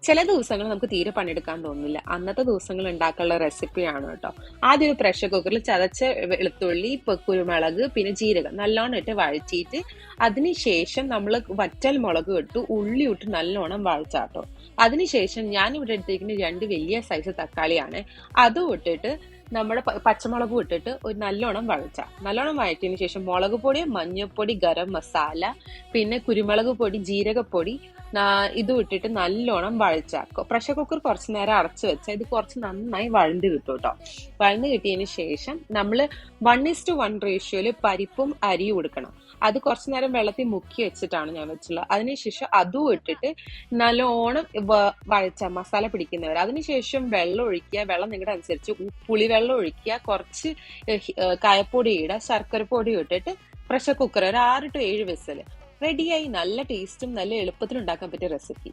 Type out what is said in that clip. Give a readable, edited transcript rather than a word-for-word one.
ചില ദിവസങ്ങൾ നമുക്ക് തീരെ പണിയെടുക്കാൻ തോന്നില്ല. അന്നത്തെ ദിവസങ്ങൾ ഉണ്ടാക്കാനുള്ള റെസിപ്പിയാണ് കേട്ടോ. ആദ്യം ഒരു പ്രഷർ കുക്കറിൽ ചതച്ച വെളുത്തുള്ളി, കുരുമുളക്, പിന്നെ ജീരകം നല്ലോണം ഇട്ട് വഴറ്റിയിട്ട് അതിനുശേഷം നമ്മൾ വറ്റൽ മുളക് ഇട്ടു, ഉള്ളി ഇട്ട് നല്ലോണം വഴച്ചാട്ടോ. അതിനുശേഷം ഞാൻ ഇവിടെ എടുത്തിരിക്കുന്ന 2 വലിയ സൈസ് തക്കാളിയാണ്. അതും ഇട്ടിട്ട് നമ്മുടെ പച്ചമുളകും ഇട്ടിട്ട് ഒരു നല്ലോണം നല്ലോണം വഴറ്റിയതിന് ശേഷം മുളക് പൊടി, മഞ്ഞൾപ്പൊടി, ഗരം മസാല, പിന്നെ കുരുമുളക് പൊടി, ജീരകപ്പൊടി ഇതും ഇട്ടിട്ട് നല്ലോണം വഴച്ചാക്കും. പ്രഷർ കുക്കർ കുറച്ച് നേരം അടച്ചു വെച്ചാൽ ഇത് കുറച്ച് നന്നായി വഴണ്ട് കിട്ടും കേട്ടോ. വഴണ്ട് കിട്ടിയതിന് ശേഷം നമ്മൾ 1:1 റേഷ്യോയില് പരിപ്പും അരിയും കൊടുക്കണം. അത് കുറച്ചു നേരം വെള്ളത്തിൽ മുക്കി വെച്ചിട്ടാണ് ഞാൻ വെച്ചുള്ളത്. അതിനുശേഷം അതും ഇട്ടിട്ട് നല്ലോണം മസാല പിടിക്കുന്നവർ. അതിനുശേഷം വെള്ളം ഒഴിക്കുക. വെള്ളം നിങ്ങളുടെ അനുസരിച്ച് പുളിവെള്ളം ഒഴിക്കുക. കുറച്ച് കായപ്പൊടി ഇടുക, ശർക്കര പൊടി ഇട്ടിട്ട് പ്രഷർ കുക്കർ ഒരു 6 to 7 വിസിൽ റെഡിയായി. നല്ല ടേസ്റ്റും നല്ല എളുപ്പത്തിൽ ഉണ്ടാക്കാൻ പറ്റിയ റെസിപ്പി.